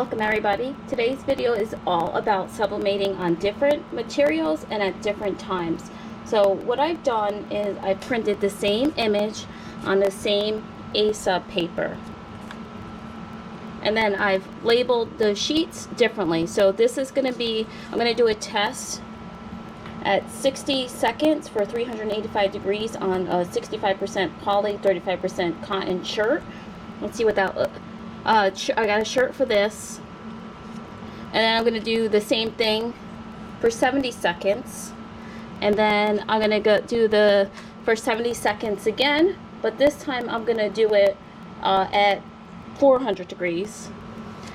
Welcome everybody. Today's video is all about sublimating on different materials and at different times. So what I've done is I printed the same image on the same A-sub paper. And then I've labeled the sheets differently. So this is going to be, I'm going to do a test at 60 seconds for 385 degrees on a 65% poly, 35% cotton shirt. Let's see what that I got a shirt for this, and then I'm going to do the same thing for 70 seconds, and then I'm going to do the for 70 seconds again, but this time I'm going to do it at 400 degrees,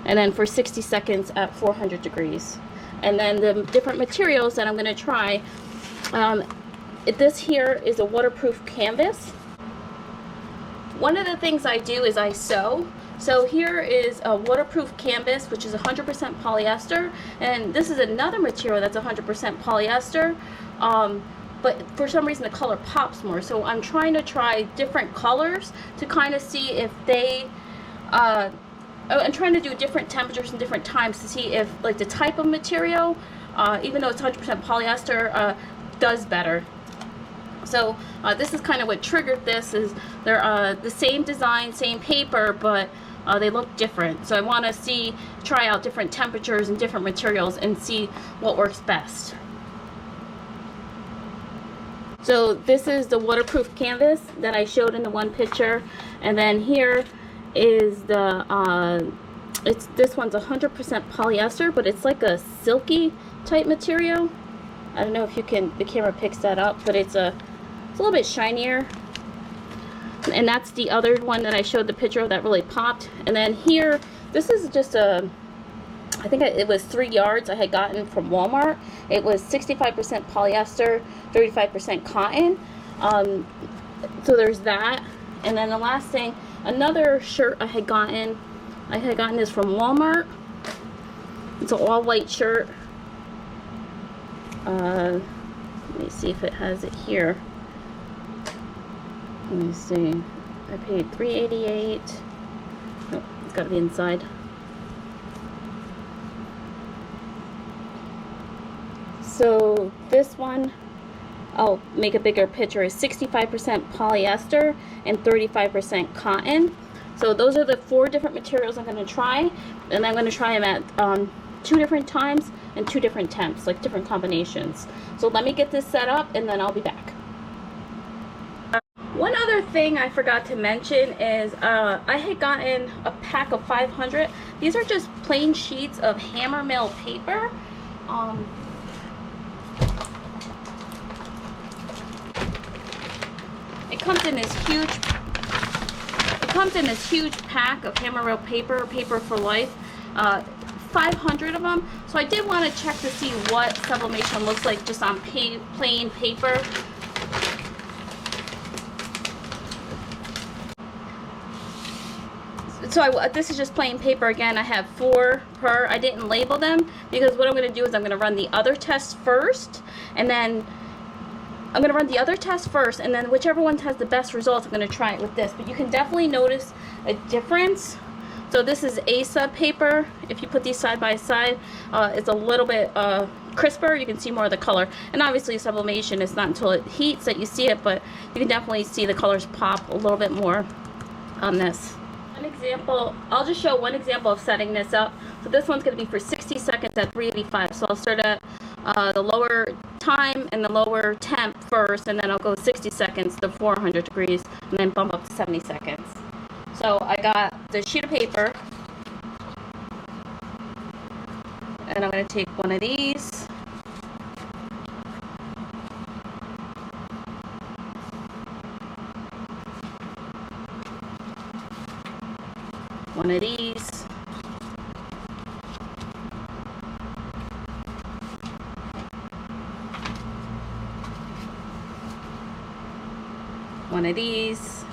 and then for 60 seconds at 400 degrees. And then the different materials that I'm going to try, this here is a waterproof canvas. One of the things I do is I sew. So here is a waterproof canvas, which is 100% polyester, and this is another material that's 100% polyester, but for some reason the color pops more. So I'm trying to try different colors to kind of see if they, I'm trying to do different temperatures and different times to see if like the type of material, even though it's 100% polyester, does better. So this is kind of what triggered this, is they're the same design, same paper, but they look different. So I want to try out different temperatures and different materials and see what works best. So this is the waterproof canvas that I showed in the one picture, and then here is the this one's 100% polyester, but it's like a silky type material. I don't know if the camera picks that up, but it's a little bit shinier. And that's the other one that I showed the picture of that really popped. And then here, this is just I think it was 3 yards I had gotten from Walmart. It was 65% polyester, 35% cotton. So there's that. And then the last thing, another shirt I had gotten this from Walmart. It's an all white shirt. Let me see if it has it here. Let me see. I paid $3.88. Oh, it's got to be inside. So this one, I'll make a bigger picture, is 65% polyester and 35% cotton. So those are the 4 different materials I'm going to try, and I'm going to try them at 2 different times and 2 different temps, like different combinations. So let me get this set up and then I'll be back. One other thing I forgot to mention is I had gotten a pack of 500. These are just plain sheets of Hammermill paper. It comes in this huge pack of Hammermill paper for life. 500 of them. So I did want to check to see what sublimation looks like just on plain paper. So this is just plain paper again. I have 4 per. I didn't label them because what I'm going to do is I'm going to run the other test first, and then I'm going to run the other test first, and then whichever one has the best results, I'm going to try it with this. But you can definitely notice a difference. So this is A-sub paper. If you put these side by side, it's a little bit crisper. You can see more of the color. And obviously sublimation is not until it heats that you see it, but you can definitely see the colors pop a little bit more on this. One example, I'll just show one example of setting this up. So this one's going to be for 60 seconds at 385. So I'll start at the lower time and the lower temp first, and then I'll go 60 seconds to 400 degrees, and then bump up to 70 seconds. So I got the sheet of paper, and I'm going to take one of these. One of these. One of these.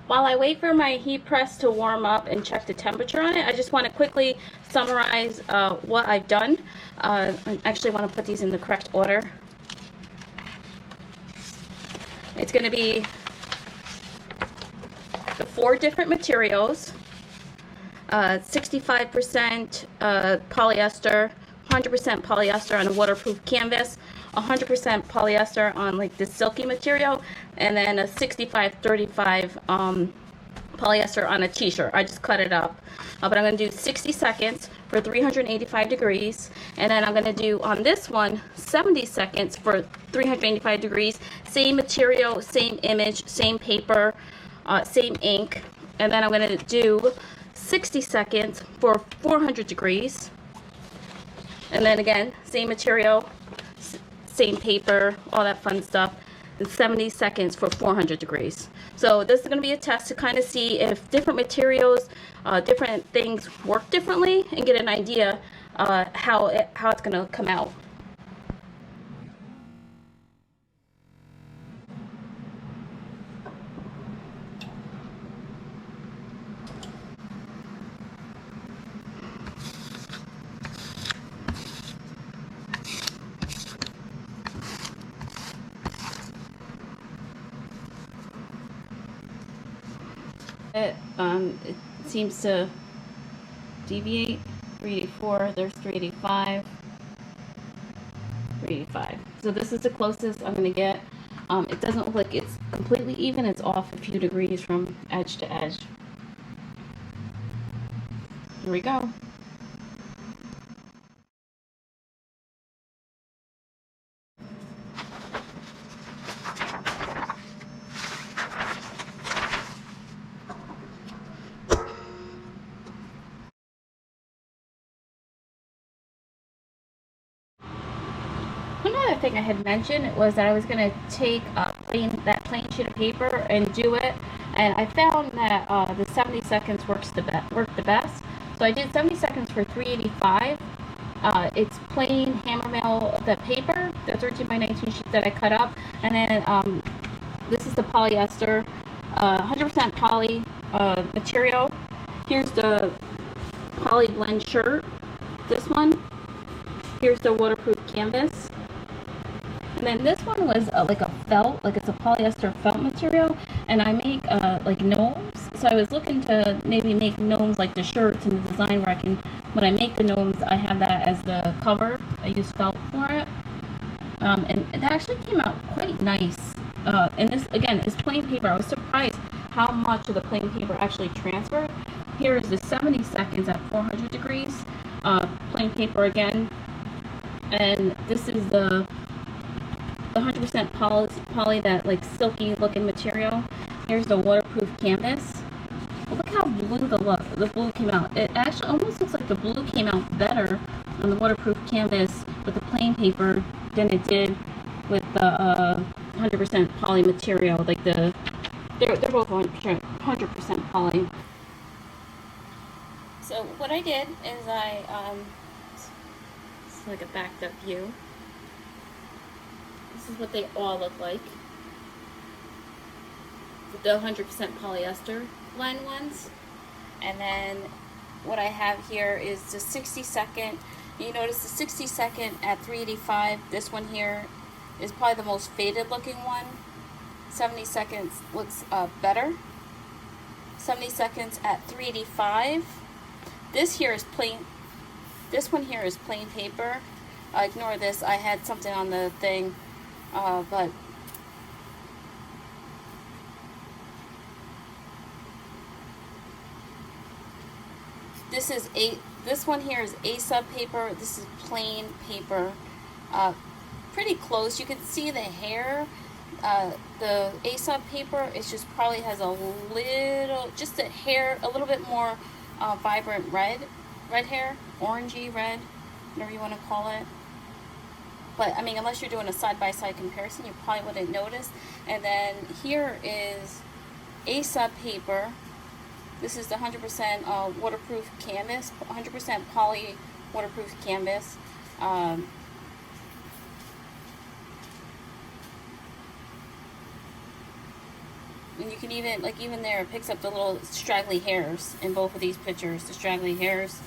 While I wait for my heat press to warm up and check the temperature on it, I just want to quickly summarize what I've done. I actually want to put these in the correct order. It's going to be the 4 different materials, 65% polyester, 100% polyester on a waterproof canvas, 100% polyester on like the silky material, and then a 65-35 polyester on a t-shirt. I just cut it up. But I'm going to do 60 seconds for 385 degrees, and then I'm going to do on this one 70 seconds for 385 degrees. Same material, same image, same paper, same ink. And then I'm going to do 60 seconds for 400 degrees. And then again, same material, same paper, all that fun stuff. And 70 seconds for 400 degrees. So this is going to be a test to kind of see if different materials, different things work differently, and get an idea how it's going to come out. It seems to deviate. 384, there's 385, 385. So this is the closest I'm going to get. It doesn't look like it's completely even. It's off a few degrees from edge to edge. Here we go. Another thing I had mentioned was that I was going to take that plain sheet of paper and do it, and I found that the 70 seconds worked the best. So I did 70 seconds for 385. It's plain Hammermill, the paper, the 13 by 19 sheet that I cut up, and then this is the polyester, 100% poly material. Here's the poly blend shirt, this one. Here's the waterproof canvas. And then this one was like a felt, like it's a polyester felt material, and I make like gnomes. So I was looking to maybe make gnomes like the shirts and the design where I can, when I make the gnomes, I have that as the cover. I use felt for it. And it actually came out quite nice. And this, again, is plain paper. I was surprised how much of the plain paper actually transferred. Here is the 70 seconds at 400 degrees. Plain paper again. And this is the 100% poly, that like silky looking material. Here's the waterproof canvas. Well, look how blue the blue came out. It actually almost looks like the blue came out better on the waterproof canvas with the plain paper than it did with the 100% poly material. Like they're both 100% poly. So what I did is it's like a backed up view. This is what they all look like. The 100% polyester blend ones. And then what I have here is the 60 second. You notice the 60 second at 385. This one here is probably the most faded looking one. 70 seconds looks better. 70 seconds at 385. This here is plain. This one here is plain paper. Ignore this. I had something on the thing. But this one here is A-sub paper. This is plain paper. Pretty close. You can see the hair. The A-sub paper is just probably has a little, just a hair, a little bit more vibrant red hair, orangey red, whatever you want to call it. But, I mean, unless you're doing a side-by-side comparison, you probably wouldn't notice. And then here is A-sub paper. This is the 100% waterproof canvas, 100% poly waterproof canvas. And you can even, like even there, it picks up the little straggly hairs in both of these pictures, the straggly hairs.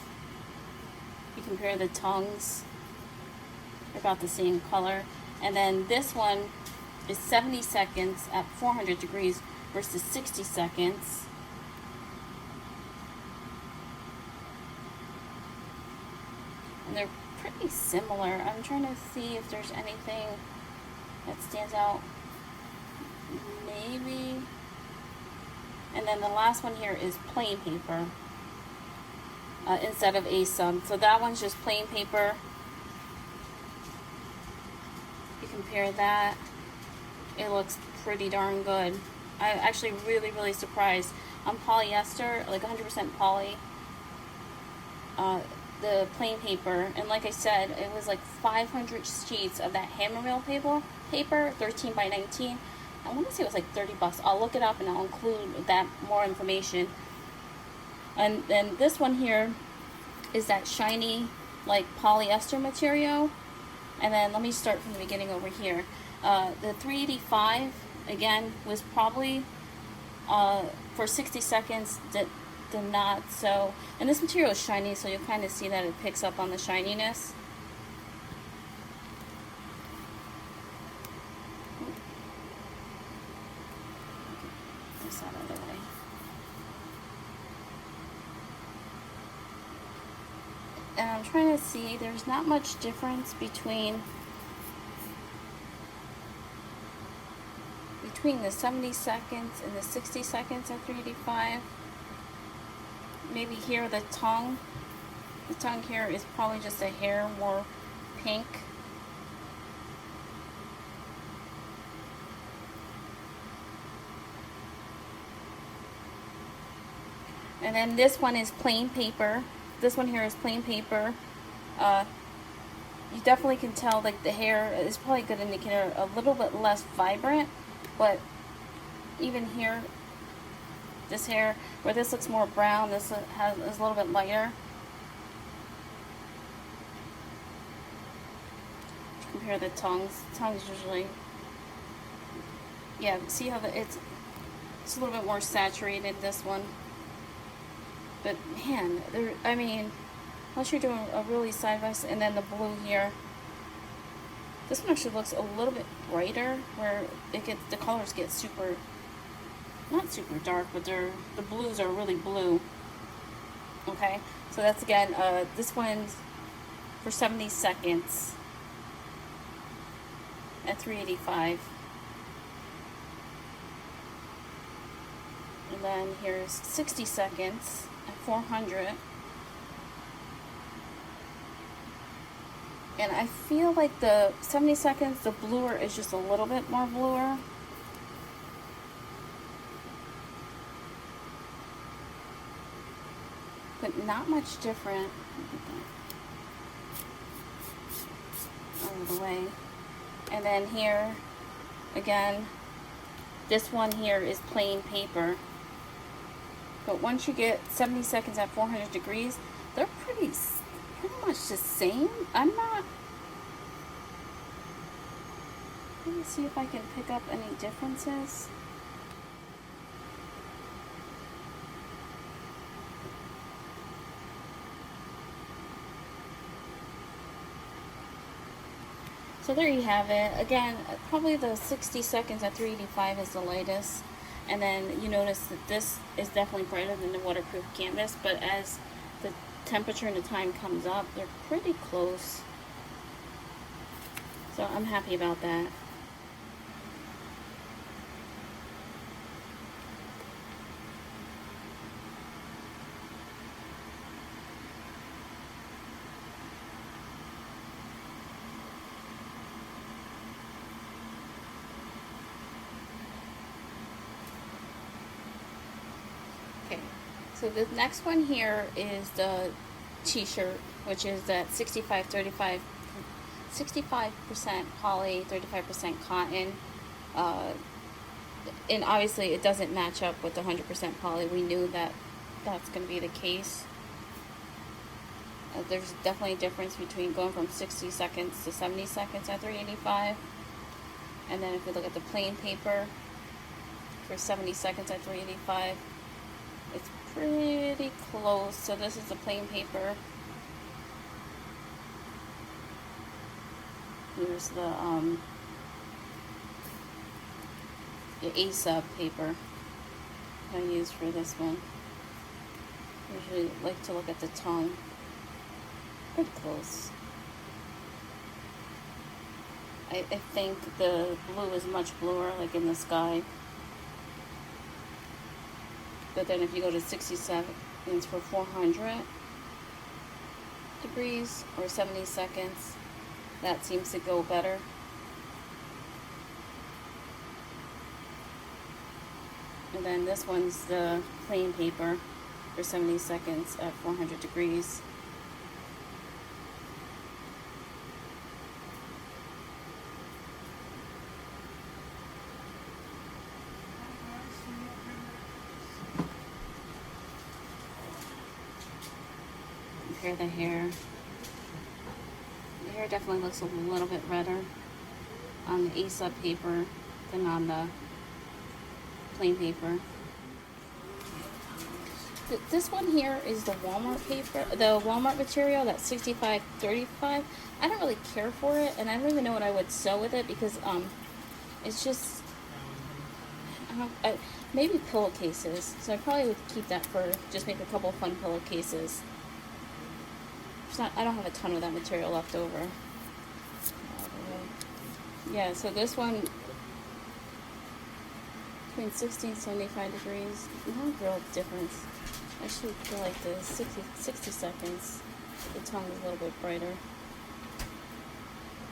You compare the tongues, they're about the same color. And then this one is 70 seconds at 400 degrees versus 60 seconds. And they're pretty similar. I'm trying to see if there's anything that stands out. Maybe. And then the last one here is plain paper instead of a sub. So that one's just plain paper. You compare that, it looks pretty darn good. I'm actually really surprised. On polyester, like 100% poly, the plain paper, and like I said, it was like 500 sheets of that Hammermill paper, 13 by 19. I want to say it was like 30 bucks. I'll look it up and I'll include that more information. And then this one here is that shiny like polyester material. And then let me start from the beginning over here. The 385 again was probably for 60 seconds did not so, and this material is shiny, so you'll kind of see that it picks up on the shininess. This out of the way. And I'm trying to see, there's not much difference between the 70 seconds and the 60 seconds at 385. Maybe here the tongue here is probably just a hair more pink. And then this one is plain paper. This one here is plain paper. You definitely can tell like the hair is probably a good indicator, a little bit less vibrant, but even here, this hair, where this looks more brown, this is a little bit lighter. Compare the tongues. Tongues usually, yeah, see how it's a little bit more saturated, this one. But man, I mean, unless you're doing a really side by side, and then the blue here. This one actually looks a little bit brighter, where the colors get super, not super dark, but the blues are really blue. Okay, so that's again, this one's for 70 seconds at 385. And then here's 60 seconds at 400. And I feel like the 70 seconds, the bluer is just a little bit more bluer. But not much different. Out of the way. And then here, again, this one here is plain paper. But once you get 70 seconds at 400 degrees, they're pretty much the same. I'm not. Let me see if I can pick up any differences. So there you have it. Again, probably the 60 seconds at 385 is the lightest. And then you notice that this is definitely brighter than the waterproof canvas, but as the temperature and the time comes up, they're pretty close. So I'm happy about that. So the next one here is the t-shirt, which is that 65% poly, 35% cotton. And obviously it doesn't match up with the 100% poly. We knew that that's going to be the case. There's definitely a difference between going from 60 seconds to 70 seconds at 385. And then if we look at the plain paper, for 70 seconds at 385. It's pretty close. So this is the plain paper. Here's the A-sub paper I use for this one. I usually like to look at the tongue. Pretty close. I think the blue is much bluer, like in the sky. But then if you go to 60 seconds for 400 degrees or 70 seconds, that seems to go better. And then this one's the plain paper for 70 seconds at 400 degrees. Compare the hair. The hair definitely looks a little bit redder on the A-sub paper than on the plain paper. This one here is the Walmart paper, the Walmart material, that's 6535. I don't really care for it, and I don't even know what I would sew with it because it's just maybe pillowcases. So I probably would keep that for just make a couple fun pillowcases. I don't have a ton of that material left over. Yeah, so this one between 60 and 75 degrees. No real difference. I actually feel like the 60 seconds, the tongue is a little bit brighter.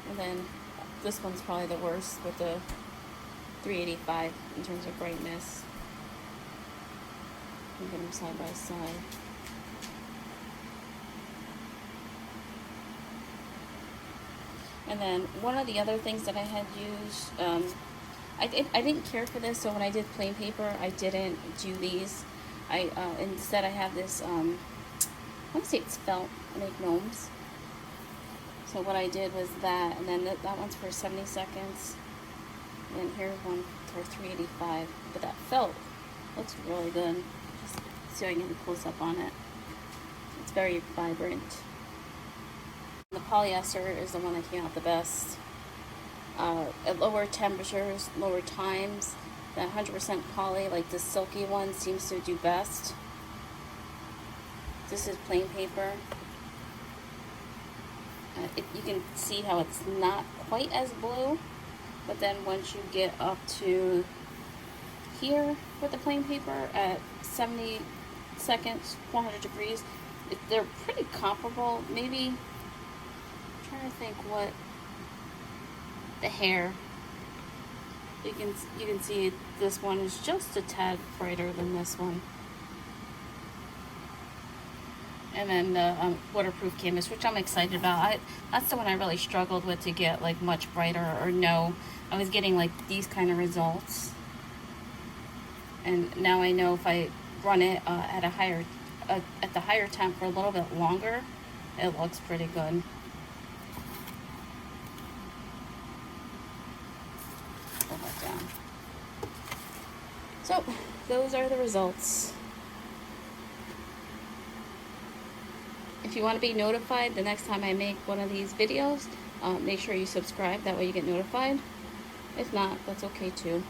And then this one's probably the worst with the 385 in terms of brightness. You can get them side by side. And then one of the other things that I had used, I didn't care for this, so when I did plain paper, I didn't do these. Instead I have this, I want to say it's felt. I make gnomes. So what I did was that, and then that one's for 70 seconds. And here's one for 385. But that felt looks really good. Just so I can get a close up on it. It's very vibrant. The polyester is the one that came out the best. At lower temperatures, lower times, the 100% poly, like the silky one, seems to do best. This is plain paper. You can see how it's not quite as blue, but then once you get up to here with the plain paper at 70 seconds, 400 degrees, they're pretty comparable. Maybe trying to think what the hair, you can see this one is just a tad brighter than this one. And then the waterproof canvas, which I'm excited about. That's the one I really struggled with to get like much brighter, or no, I was getting like these kind of results. And now I know if I run it at the higher temp for a little bit longer, it looks pretty good. Down. So those are the results. If you want to be notified the next time I make one of these videos, make sure you subscribe, that way you get notified. If not, that's okay too.